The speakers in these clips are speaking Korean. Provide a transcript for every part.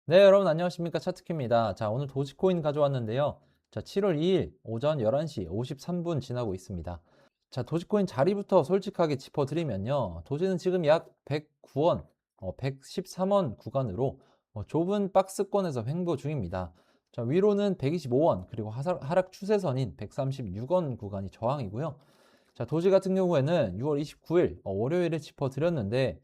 네, 여러분 안녕하십니까? 차트키입니다. 자, 오늘 도지코인 가져왔는데요. 자, 7월 2일 오전 11시 53분 지나고 있습니다. 자, 도지코인 자리부터 솔직하게 짚어드리면요. 도지는 지금 약 109원, 113원 구간으로 좁은 박스권에서 횡보 중입니다. 자, 위로는 125원, 그리고 하락 추세선인 136원 구간이 저항이고요. 자, 도지 같은 경우에는 6월 29일 월요일에 짚어드렸는데,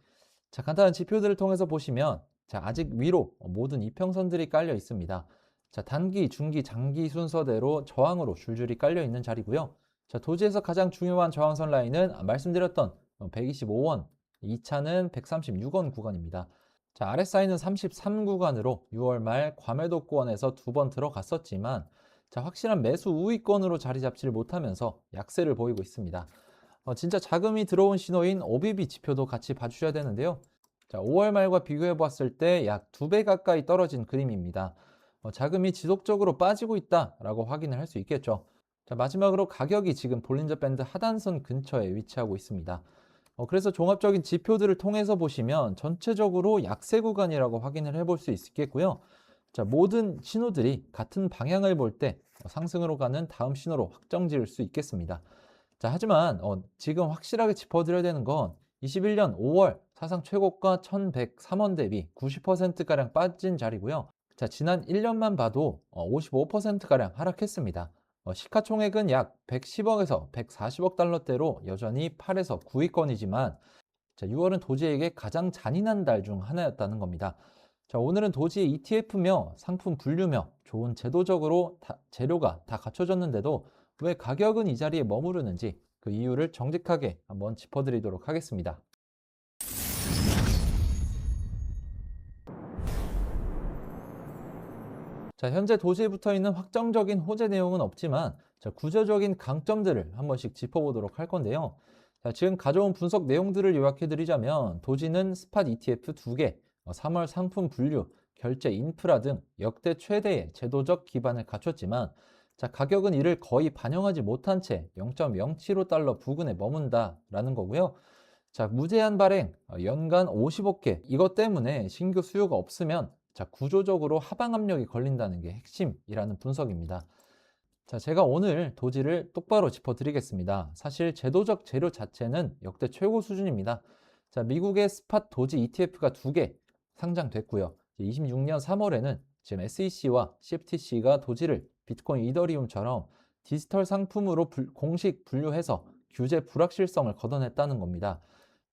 자, 간단한 지표들을 통해서 보시면 자, 아직 위로 모든 이평선들이 깔려 있습니다. 자, 단기, 중기, 장기 순서대로 저항으로 줄줄이 깔려 있는 자리고요. 자, 도지에서 가장 중요한 저항선 라인은 말씀드렸던 125원, 2차는 136원 구간입니다. 자, RSI는 33 구간으로 6월 말 과매도권에서 두 번 들어갔었지만 자, 확실한 매수 우위권으로 자리 잡지를 못하면서 약세를 보이고 있습니다. 진짜 자금이 들어온 신호인 OBB 지표도 같이 봐주셔야 되는데요. 자, 5월 말과 비교해 봤을 때 약 2배 가까이 떨어진 그림입니다. 자금이 지속적으로 빠지고 있다라고 확인을 할 수 있겠죠. 자, 마지막으로 가격이 지금 볼린저 밴드 하단선 근처에 위치하고 있습니다. 그래서 종합적인 지표들을 통해서 보시면 전체적으로 약세 구간이라고 확인을 해볼 수 있겠고요. 자, 모든 신호들이 같은 방향을 볼 때 상승으로 가는 다음 신호로 확정 지을 수 있겠습니다. 자, 하지만 지금 확실하게 짚어드려야 되는 건 21년 5월 사상 최고가 1103원 대비 90%가량 빠진 자리고요. 자, 지난 1년만 봐도 55%가량 하락했습니다. 시가총액은 약 110억에서 140억 달러대로 여전히 8에서 9위권이지만 자, 6월은 도지에게 가장 잔인한 달 중 하나였다는 겁니다. 자, 오늘은 도지의 ETF며 상품 분류며 좋은 제도적으로 재료가 다 갖춰졌는데도 왜 가격은 이 자리에 머무르는지 그 이유를 정직하게 한번 짚어드리도록 하겠습니다. 자, 현재 도지에 붙어 있는 확정적인 호재 내용은 없지만 자, 구조적인 강점들을 한 번씩 짚어보도록 할 건데요. 자, 지금 가져온 분석 내용들을 요약해 드리자면 도지는 스팟 ETF 2개, 3월 상품 분류, 결제 인프라 등 역대 최대의 제도적 기반을 갖췄지만 자, 가격은 이를 거의 반영하지 못한 채 0.075달러 부근에 머문다라는 거고요. 자, 무제한 발행, 연간 50억 개. 이것 때문에 신규 수요가 없으면 자, 구조적으로 하방 압력이 걸린다는 게 핵심이라는 분석입니다. 자, 제가 오늘 도지를 똑바로 짚어드리겠습니다. 사실 제도적 재료 자체는 역대 최고 수준입니다. 자, 미국의 스팟 도지 ETF가 2개 상장됐고요. 26년 3월에는 지금 SEC와 CFTC가 도지를 비트코인, 이더리움처럼 디지털 상품으로 공식 분류해서 규제 불확실성을 걷어냈다는 겁니다.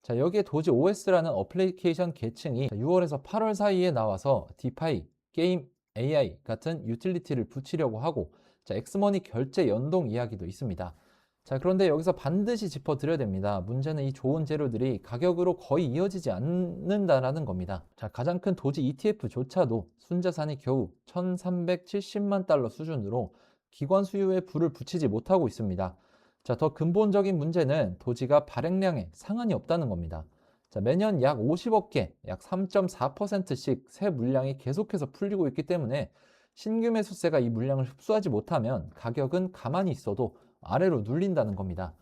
자, 여기에 도지 OS라는 어플리케이션 계층이 6월에서 8월 사이에 나와서 디파이, 게임, AI 같은 유틸리티를 붙이려고 하고 자, 엑스머니 결제 연동 이야기도 있습니다. 자, 그런데 여기서 반드시 짚어드려야 됩니다. 문제는 이 좋은 재료들이 가격으로 거의 이어지지 않는다라는 겁니다. 자, 가장 큰 도지 ETF조차도 순자산이 겨우 1370만 달러 수준으로 기관 수요에 불을 붙이지 못하고 있습니다. 자, 더 근본적인 문제는 도지가 발행량에 상한이 없다는 겁니다. 자, 매년 약 50억 개, 약 3.4%씩 새 물량이 계속해서 풀리고 있기 때문에 신규 매수세가 이 물량을 흡수하지 못하면 가격은 가만히 있어도 아래로 눌린다는 겁니다.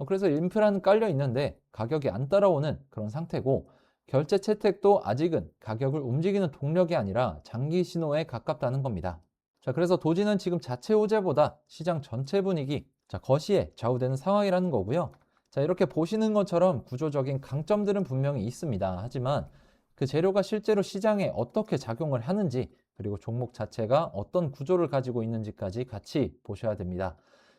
그래서 인프라는 깔려 있는데 가격이 안 따라오는 그런 상태고 결제 채택도 아직은 가격을 움직이는 동력이 아니라 장기 신호에 가깝다는 겁니다. 자, 그래서 도지는 지금 자체 호재보다 시장 전체 분위기, 자, 거시에 좌우되는 상황이라는 거고요. 자, 이렇게 보시는 것처럼 구조적인 강점들은 분명히 있습니다. 하지만 그 재료가 실제로 시장에 어떻게 작용을 하는지 그리고 종목 자체가 어떤 구조를 가지고 있는지까지 같이 보셔야 됩니다.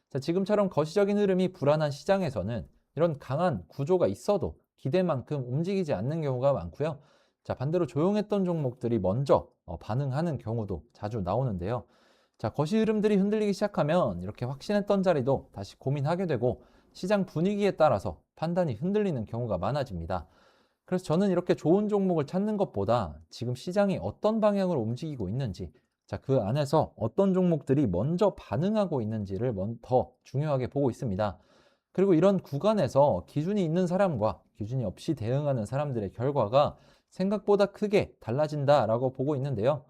자, 지금처럼 거시적인 흐름이 불안한 시장에서는 이런 강한 구조가 있어도 기대만큼 움직이지 않는 경우가 많고요. 자, 반대로 조용했던 종목들이 먼저 반응하는 경우도 자주 나오는데요. 자, 거시 흐름들이 흔들리기 시작하면 이렇게 확신했던 자리도 다시 고민하게 되고 시장 분위기에 따라서 판단이 흔들리는 경우가 많아집니다. 그래서 저는 이렇게 좋은 종목을 찾는 것보다 지금 시장이 어떤 방향으로 움직이고 있는지, 자, 그 안에서 어떤 종목들이 먼저 반응하고 있는지를 더 중요하게 보고 있습니다. 그리고 이런 구간에서 기준이 있는 사람과 기준이 없이 대응하는 사람들의 결과가 생각보다 크게 달라진다라고 보고 있는데요.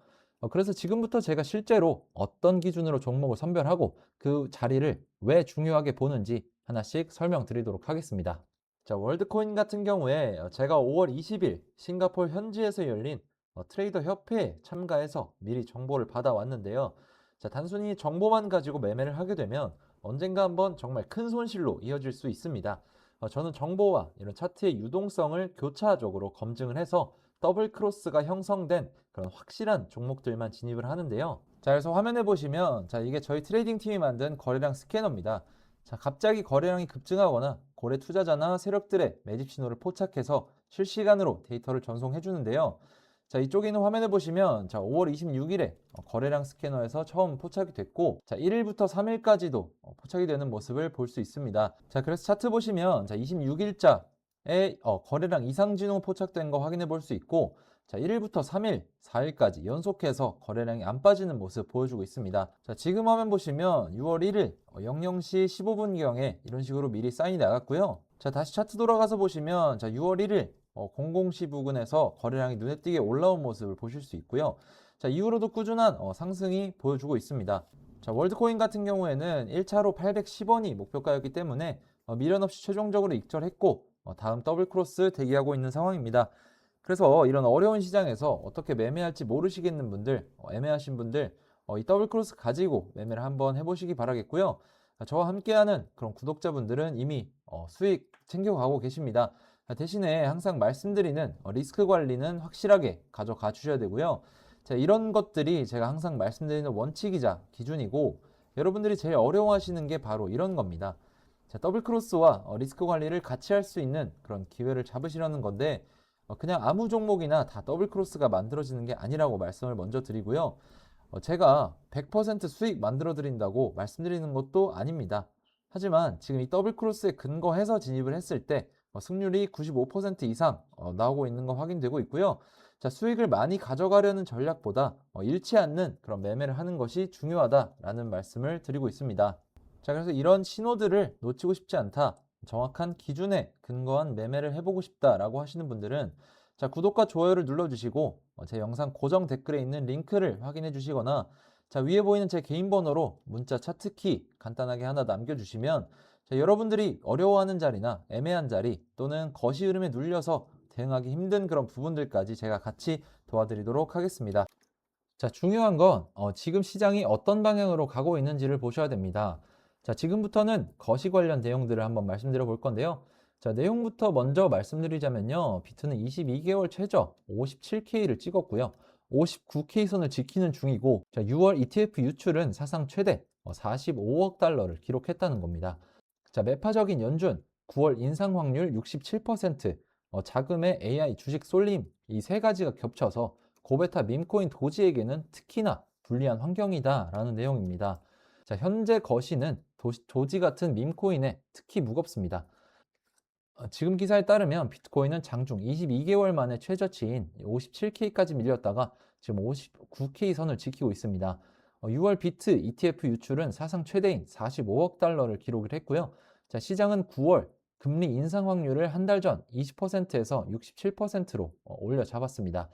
그래서 지금부터 제가 실제로 어떤 기준으로 종목을 선별하고 그 자리를 왜 중요하게 보는지 하나씩 설명드리도록 하겠습니다. 자, 월드코인 같은 경우에 제가 5월 20일 싱가포르 현지에서 열린 트레이더 협회에 참가해서 미리 정보를 받아왔는데요. 자, 단순히 정보만 가지고 매매를 하게 되면 언젠가 한번 정말 큰 손실로 이어질 수 있습니다. 저는 정보와 이런 차트의 유동성을 교차적으로 검증을 해서 더블 크로스가 형성된 그런 확실한 종목들만 진입을 하는데요. 자, 그래서 화면에 보시면 자, 이게 저희 트레이딩 팀이 만든 거래량 스캐너입니다. 자, 갑자기 거래량이 급증하거나 고래 투자자나 세력들의 매집 신호를 포착해서 실시간으로 데이터를 전송해 주는데요. 자, 이쪽에 있는 화면을 보시면 자, 5월 26일에 거래량 스캐너에서 처음 포착이 됐고 자, 1일부터 3일까지도 포착이 되는 모습을 볼 수 있습니다. 자, 그래서 차트 보시면 자, 26일자에 거래량 이상 진호 포착된 거 확인해 볼 수 있고 자, 1일부터 3일, 4일까지 연속해서 거래량이 안 빠지는 모습 보여주고 있습니다. 자, 지금 화면 보시면 6월 1일 00시 15분경에 이런 식으로 미리 사인이 나갔고요. 자, 다시 차트 돌아가서 보시면 자, 6월 1일 00시 부근에서 거래량이 눈에 띄게 올라온 모습을 보실 수 있고요. 자, 이후로도 꾸준한 상승이 보여주고 있습니다. 자, 월드코인 같은 경우에는 1차로 810원이 목표가였기 때문에 미련 없이 최종적으로 익절했고 다음 더블 크로스 대기하고 있는 상황입니다. 그래서 이런 어려운 시장에서 어떻게 매매할지 모르시겠는 분들, 애매하신 분들 이 더블 크로스 가지고 매매를 한번 해보시기 바라겠고요. 저와 함께하는 그런 구독자분들은 이미 수익 챙겨가고 계십니다. 대신에 항상 말씀드리는 리스크 관리는 확실하게 가져가 주셔야 되고요. 자, 이런 것들이 제가 항상 말씀드리는 원칙이자 기준이고 여러분들이 제일 어려워하시는 게 바로 이런 겁니다. 자, 더블 크로스와 리스크 관리를 같이 할 수 있는 그런 기회를 잡으시려는 건데 그냥 아무 종목이나 다 더블 크로스가 만들어지는 게 아니라고 말씀을 먼저 드리고요. 제가 100% 수익 만들어 드린다고 말씀드리는 것도 아닙니다. 하지만 지금 이 더블 크로스에 근거해서 진입을 했을 때 승률이 95% 이상 나오고 있는 거 확인되고 있고요. 자, 수익을 많이 가져가려는 전략보다 잃지 않는 그런 매매를 하는 것이 중요하다라는 말씀을 드리고 있습니다. 자, 그래서 이런 신호들을 놓치고 싶지 않다. 정확한 기준에 근거한 매매를 해보고 싶다라고 하시는 분들은 자, 구독과 좋아요를 눌러주시고 제 영상 고정 댓글에 있는 링크를 확인해 주시거나 자, 위에 보이는 제 개인 번호로 문자 차트키 간단하게 하나 남겨주시면 자, 여러분들이 어려워하는 자리나 애매한 자리 또는 거시 흐름에 눌려서 대응하기 힘든 그런 부분들까지 제가 같이 도와드리도록 하겠습니다. 자, 중요한 건 지금 시장이 어떤 방향으로 가고 있는지를 보셔야 됩니다. 자, 지금부터는 거시 관련 내용들을 한번 말씀드려 볼 건데요. 자, 내용부터 먼저 말씀드리자면요. 비트는 22개월 최저 57K를 찍었고요. 59K 선을 지키는 중이고, 자, 6월 ETF 유출은 사상 최대 45억 달러를 기록했다는 겁니다. 자, 매파적인 연준, 9월 인상 확률 67%, 자금의 AI 주식 쏠림, 이 세 가지가 겹쳐서 고베타 밈코인 도지에게는 특히나 불리한 환경이다라는 내용입니다. 자, 현재 거시는 도지 같은 밈코인에 특히 무겁습니다. 지금 기사에 따르면 비트코인은 장중 22개월 만에 최저치인 57K까지 밀렸다가 지금 59K 선을 지키고 있습니다. 6월 비트 ETF 유출은 사상 최대인 45억 달러를 기록을 했고요. 자, 시장은 9월 금리 인상 확률을 한 달 전 20%에서 67%로 올려 잡았습니다.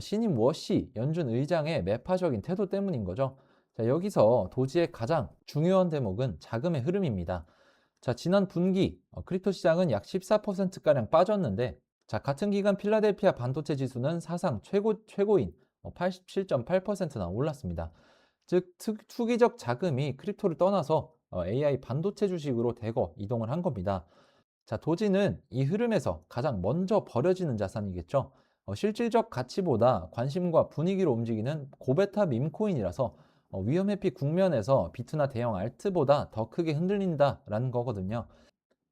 신임 워시 연준 의장의 매파적인 태도 때문인 거죠. 자, 여기서 도지의 가장 중요한 대목은 자금의 흐름입니다. 자, 지난 분기 크립토 시장은 약 14%가량 빠졌는데 자, 같은 기간 필라델피아 반도체 지수는 사상 최고인 87.8%나 올랐습니다. 즉 투기적 자금이 크립토를 떠나서 AI 반도체 주식으로 대거 이동을 한 겁니다. 자, 도지는 이 흐름에서 가장 먼저 버려지는 자산이겠죠. 실질적 가치보다 관심과 분위기로 움직이는 고베타 밈코인이라서 위험 회피 국면에서 비트나 대형 알트보다 더 크게 흔들린다라는 거거든요.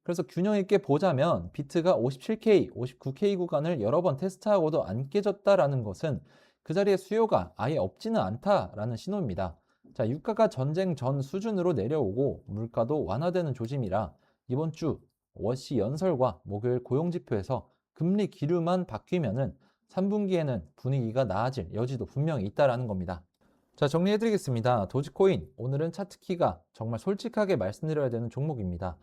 그래서 균형 있게 보자면 비트가 57K, 59K 구간을 여러 번 테스트하고도 안 깨졌다라는 것은 그 자리에 수요가 아예 없지는 않다라는 신호입니다. 자, 유가가 전쟁 전 수준으로 내려오고 물가도 완화되는 조짐이라 이번 주 워시 연설과 목요일 고용지표에서 금리 기류만 바뀌면은 3분기에는 분위기가 나아질 여지도 분명히 있다라는 겁니다. 자, 정리해드리겠습니다. 도지코인, 오늘은 차트키가 정말 솔직하게 말씀드려야 되는 종목입니다.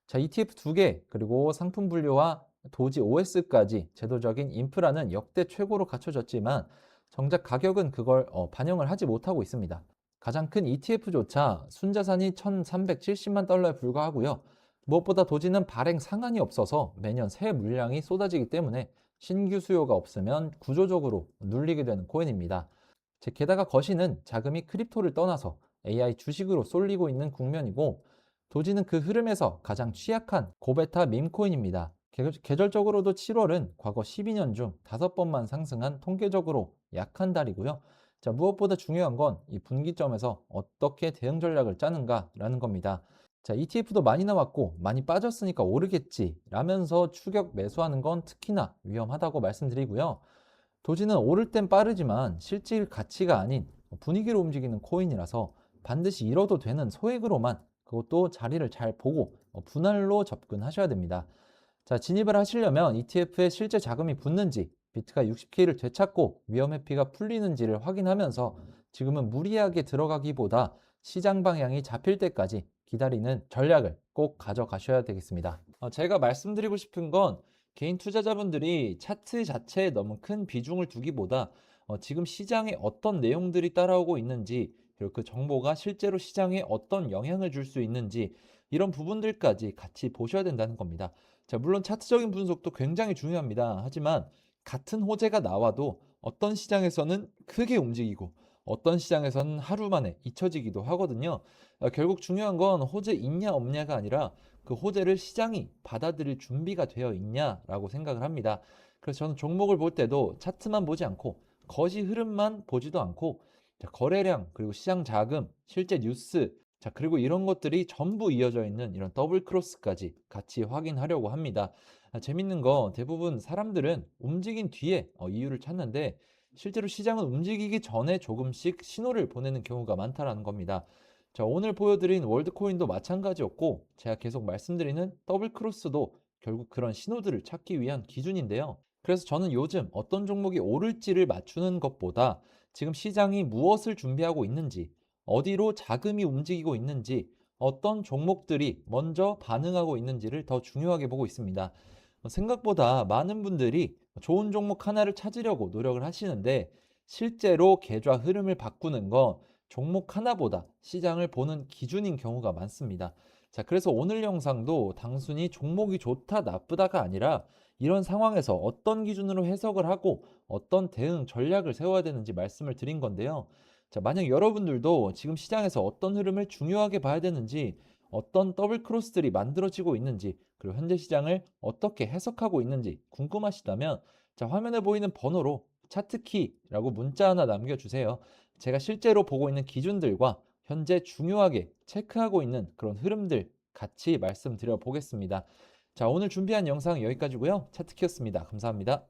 자, ETF 2개, 그리고 상품 분류와 도지 OS까지 제도적인 인프라는 역대 최고로 갖춰졌지만 정작 가격은 그걸 반영을 하지 못하고 있습니다. 가장 큰 ETF조차 순자산이 1,370만 달러에 불과하고요. 무엇보다 도지는 발행 상한이 없어서 매년 새 물량이 쏟아지기 때문에 신규 수요가 없으면 구조적으로 눌리게 되는 코인입니다. 게다가 거시는 자금이 크립토를 떠나서 AI 주식으로 쏠리고 있는 국면이고, 도지는 그 흐름에서 가장 취약한 고베타 밈코인입니다. 계절적으로도 7월은 과거 12년 중 5번만 상승한 통계적으로 약한 달이고요. 무엇보다 중요한 건 이 분기점에서 어떻게 대응 전략을 짜는가라는 겁니다. ETF도 많이 나왔고 많이 빠졌으니까 오르겠지 라면서 추격 매수하는 건 특히나 위험하다고 말씀드리고요. 도지는 오를 땐 빠르지만 실질 가치가 아닌 분위기로 움직이는 코인이라서 반드시 잃어도 되는 소액으로만, 그것도 자리를 잘 보고 분할로 접근하셔야 됩니다. 진입을 하시려면 ETF에 실제 자금이 붙는지, 비트가 60K를 되찾고 위험 회피가 풀리는지를 확인하면서 지금은 무리하게 들어가기보다 시장 방향이 잡힐 때까지 기다리는 전략을 꼭 가져가셔야 되겠습니다. 제가 말씀드리고 싶은 건 개인 투자자분들이 차트 자체에 너무 큰 비중을 두기보다 지금 시장에 어떤 내용들이 따라오고 있는지, 그리고 그 정보가 실제로 시장에 어떤 영향을 줄 수 있는지, 이런 부분들까지 같이 보셔야 된다는 겁니다. 물론 차트적인 분석도 굉장히 중요합니다. 하지만 같은 호재가 나와도 어떤 시장에서는 크게 움직이고 어떤 시장에서는 하루 만에 잊혀지기도 하거든요. 결국 중요한 건 호재 있냐 없냐가 아니라 그 호재를 시장이 받아들일 준비가 되어 있냐라고 생각을 합니다. 그래서 저는 종목을 볼 때도 차트만 보지 않고 거시 흐름만 보지도 않고, 거래량, 그리고 시장 자금, 실제 뉴스, 그리고 이런 것들이 전부 이어져 있는 이런 더블 크로스까지 같이 확인하려고 합니다. 재밌는 거, 대부분 사람들은 움직인 뒤에 이유를 찾는데 실제로 시장은 움직이기 전에 조금씩 신호를 보내는 경우가 많다라는 겁니다. 오늘 보여드린 월드코인도 마찬가지였고, 제가 계속 말씀드리는 더블 크로스도 결국 그런 신호들을 찾기 위한 기준인데요. 그래서 저는 요즘 어떤 종목이 오를지를 맞추는 것보다 지금 시장이 무엇을 준비하고 있는지, 어디로 자금이 움직이고 있는지, 어떤 종목들이 먼저 반응하고 있는지를 더 중요하게 보고 있습니다. 생각보다 많은 분들이 좋은 종목 하나를 찾으려고 노력을 하시는데, 실제로 계좌 흐름을 바꾸는 건 종목 하나보다 시장을 보는 기준인 경우가 많습니다. 그래서 오늘 영상도 단순히 종목이 좋다, 나쁘다가 아니라 이런 상황에서 어떤 기준으로 해석을 하고 어떤 대응 전략을 세워야 되는지 말씀을 드린 건데요. 만약 여러분들도 지금 시장에서 어떤 흐름을 중요하게 봐야 되는지, 어떤 더블 크로스들이 만들어지고 있는지, 그리고 현재 시장을 어떻게 해석하고 있는지 궁금하시다면 화면에 보이는 번호로 차트키라고 문자 하나 남겨주세요. 제가 실제로 보고 있는 기준들과 현재 중요하게 체크하고 있는 그런 흐름들 같이 말씀드려 보겠습니다. 오늘 준비한 영상 여기까지고요. 차트키였습니다. 감사합니다.